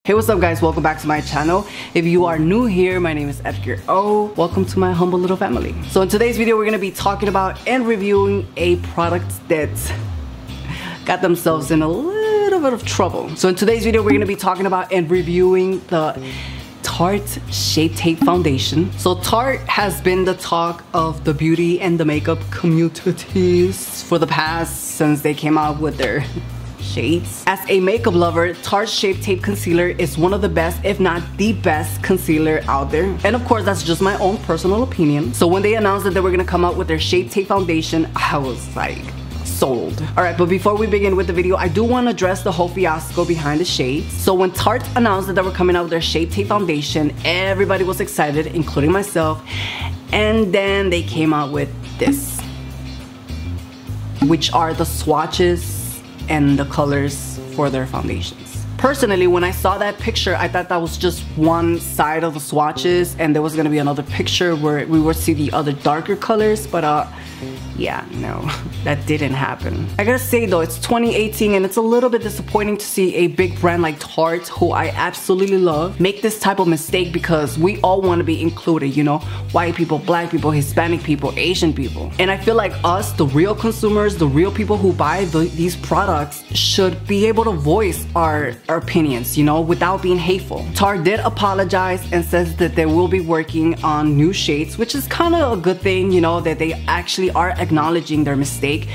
Hey, what's up guys, welcome back to my channel. If you are new here, my name is Edgar-O. Welcome to my humble little family. So in today's video, we're gonna be talking about and reviewing a product that got themselves in a little bit of trouble. So in today's video, we're gonna be talking about and reviewing the Tarte Shape Tape Foundation. So Tarte has been the talk of the beauty and the makeup communities for the past since they came out with their shades. As a makeup lover, Tarte Shape Tape Concealer is one of the best, if not the best concealer out there. And of course, that's just my own personal opinion. So when they announced that they were gonna come out with their Shape Tape Foundation, I was like, sold. Alright, but before we begin with the video, I do want to address the whole fiasco behind the shades. So when Tarte announced that they were coming out with their Shape Tape Foundation, everybody was excited, including myself. And then they came out with this, which are the swatches and the colors for their foundations. Personally, when I saw that picture, I thought that was just one side of the swatches and there was gonna be another picture where we would see the other darker colors, but yeah, no, that didn't happen. I gotta say though, it's 2018 and it's a little bit disappointing to see a big brand like Tarte, who I absolutely love, make this type of mistake, because we all want to be included, you know, white people, black people, Hispanic people, Asian people. And I feel like us, the real consumers, the real people who buy these products, should be able to voice our opinions, you know, without being hateful. Tarte did apologize and says that they will be working on new shades, which is kind of a good thing, you know, that they actually are acknowledging their mistake.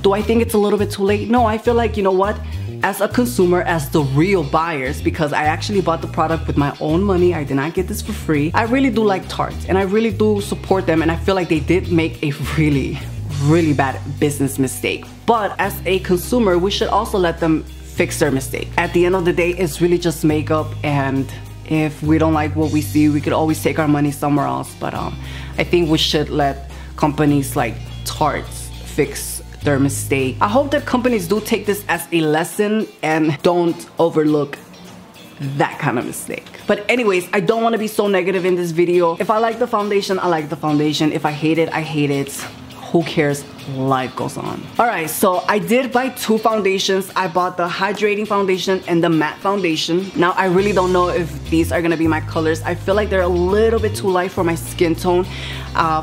Do I think it's a little bit too late? No, I feel like, you know what, as a consumer, as the real buyers, because I actually bought the product with my own money, I did not get this for free, I really do like Tarte and I really do support them, and I feel like they did make a really bad business mistake. But as a consumer, we should also let them fix their mistake. At the end of the day, it's really just makeup, and if we don't like what we see, we could always take our money somewhere else. But I think we should let companies like Tarte fix their mistake. I hope that companies do take this as a lesson and don't overlook that kind of mistake. But anyways, I don't want to be so negative in this video. If I like the foundation, I like the foundation. If I hate it, I hate it. Who cares? Life goes on. Alright, so I did buy two foundations. I bought the Hydrating Foundation and the Matte Foundation. Now, I really don't know if these are gonna be my colors. I feel like they're a little bit too light for my skin tone.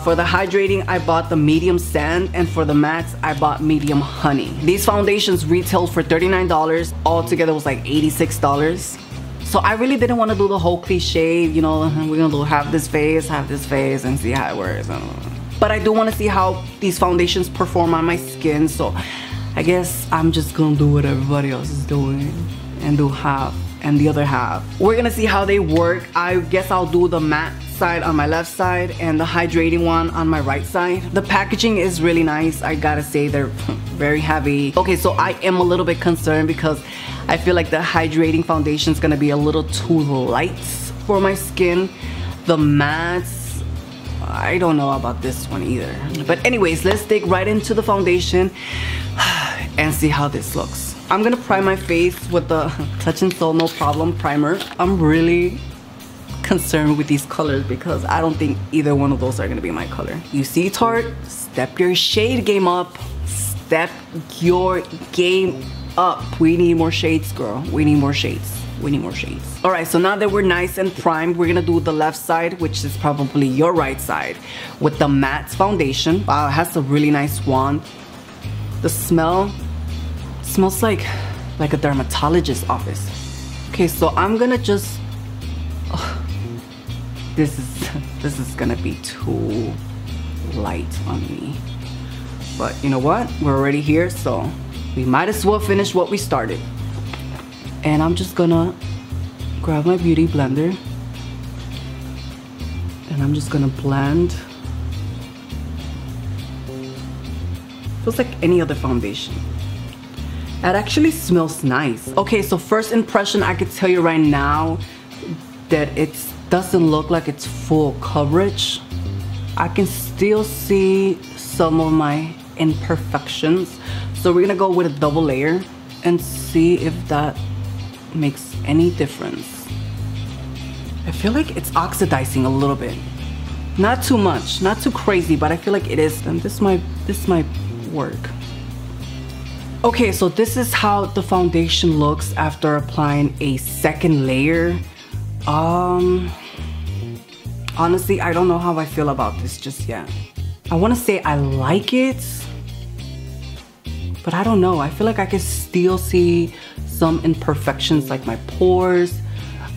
For the Hydrating, I bought the Medium Sand, and for the Mattes, I bought Medium Honey. These foundations retailed for $39. Altogether, it was like $86. So I really didn't want to do the whole cliche, you know, we're gonna do half this face, and see how it works. But I do want to see how these foundations perform on my skin, so I guess I'm just gonna do what everybody else is doing and do half and the other half. We're gonna see how they work. I guess I'll do the matte side on my left side and the hydrating one on my right side. The packaging is really nice. I gotta say, they're very heavy. Okay, so I am a little bit concerned because I feel like the hydrating foundation is gonna be a little too light for my skin. The mattes, I don't know about this one either. But anyways, let's dig right into the foundation and see how this looks. I'm gonna prime my face with the Touch and Soul No Problem primer. I'm really concerned with these colors because I don't think either one of those are gonna be my color. You see, Tarte, step your shade game up. Step your game up. We need more shades, girl. We need more shades. We need more shades. Alright, so now that we're nice and primed, we're gonna do the left side, which is probably your right side, with the matte foundation. Wow, it has a really nice wand. The smell smells like a dermatologist's office. Okay, so I'm gonna just this is gonna be too light on me. But you know what? We're already here, so we might as well finish what we started. And I'm just gonna grab my beauty blender and I'm just gonna blend. Feels like any other foundation. It actually smells nice. Okay, so first impression, I could tell you right now that it doesn't look like it's full coverage. I can still see some of my imperfections. So we're gonna go with a double layer and see if that makes any difference. I feel like it's oxidizing a little bit. Not too much, not too crazy, but I feel like it is. And this might work. Okay, so this is how the foundation looks after applying a second layer. Honestly, I don't know how I feel about this just yet. I want to say I like it, but I don't know. I feel like I can still see some imperfections like my pores,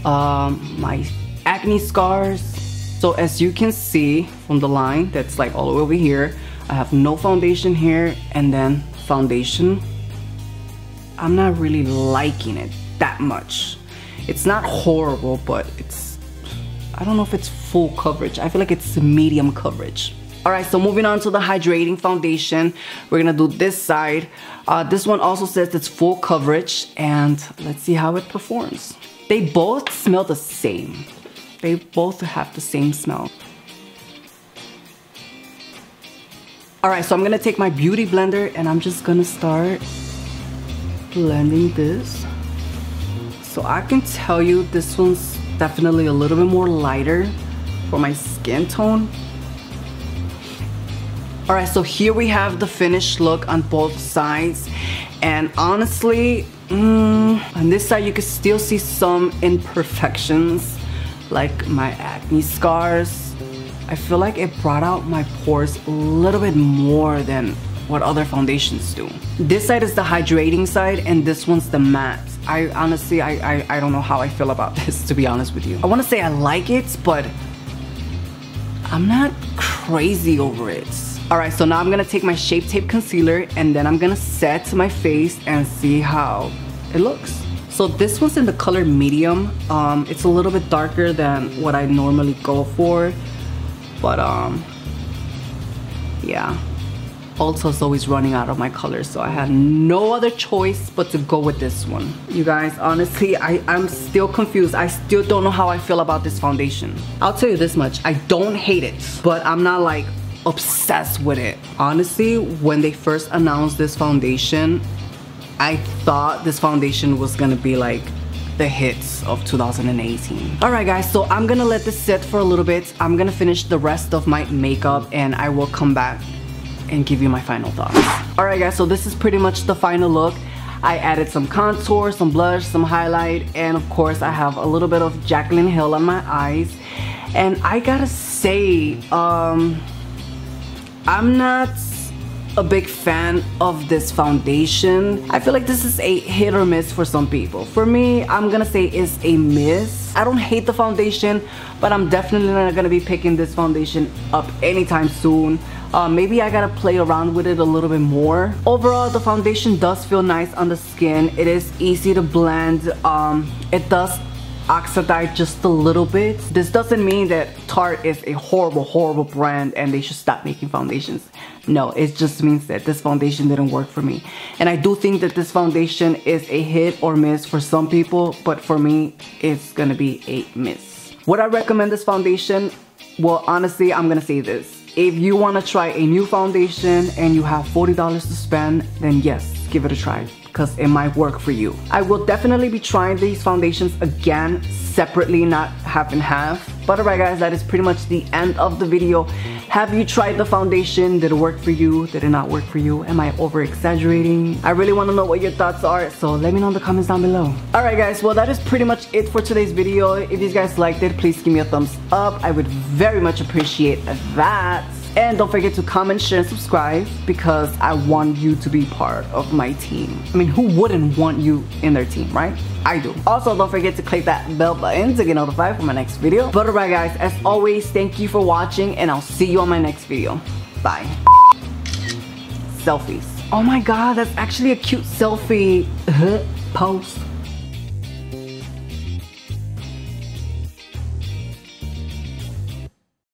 my acne scars. So as you can see from the line that's like all the way over here, I have no foundation here, and then foundation. I'm not really liking it that much. It's not horrible, but I don't know if it's full coverage. I feel like it's medium coverage. All right, so moving on to the hydrating foundation. We're gonna do this side. This one also says it's full coverage, and let's see how it performs. They both smell the same. They both have the same smell. All right, so I'm gonna take my beauty blender and I'm just gonna start blending this. So I can tell you this one's definitely a little bit more lighter for my skin tone. All right, so here we have the finished look on both sides. And honestly, on this side you can still see some imperfections like my acne scars. I feel like it brought out my pores a little bit more than what other foundations do. This side is the hydrating side and this one's the matte. I honestly, I don't know how I feel about this, to be honest with you. I wanna say I like it, but I'm not crazy over it. All right, so now I'm gonna take my Shape Tape concealer and then I'm gonna set my face and see how it looks. So this one's in the color medium. It's a little bit darker than what I normally go for, but yeah. Ulta's always running out of my colors, so I had no other choice but to go with this one. You guys, honestly, I'm still confused. I still don't know how I feel about this foundation. I'll tell you this much, I don't hate it, but I'm not like obsessed with it. Honestly, when they first announced this foundation, I thought this foundation was gonna be like the hits of 2018. All right guys, so I'm gonna let this sit for a little bit. I'm gonna finish the rest of my makeup and I will come back and give you my final thoughts. All right guys, so this is pretty much the final look. I added some contour, some blush, some highlight, and of course I have a little bit of Jaclyn Hill on my eyes. And I gotta say, I'm not a big fan of this foundation. I feel like this is a hit or miss for some people. For me, I'm gonna say it's a miss. I don't hate the foundation, but I'm definitely not gonna be picking this foundation up anytime soon. Maybe I gotta play around with it a little bit more. Overall, the foundation does feel nice on the skin. It is easy to blend. It does oxidize just a little bit. This doesn't mean that Tarte is a horrible brand and they should stop making foundations. No, it just means that this foundation didn't work for me. And I do think that this foundation is a hit or miss for some people, but for me, it's gonna be a miss. Would I recommend this foundation? Well, honestly, I'm gonna say this. If you wanna try a new foundation and you have $40 to spend, then yes, give it a try, because it might work for you. I will definitely be trying these foundations again separately, not half and half. But alright guys, that is pretty much the end of the video. Have you tried the foundation? Did it work for you? Did it not work for you? Am I over exaggerating? I really want to know what your thoughts are, so let me know in the comments down below. Alright guys, well that is pretty much it for today's video. If you guys liked it, please give me a thumbs up. I would very much appreciate that. And don't forget to comment, share, and subscribe, because I want you to be part of my team. I mean, who wouldn't want you in their team, right? I do. Also, don't forget to click that bell button to get notified for my next video. But alright guys, as always, thank you for watching, and I'll see you on my next video. Bye. Selfies. Oh my god, that's actually a cute selfie pose.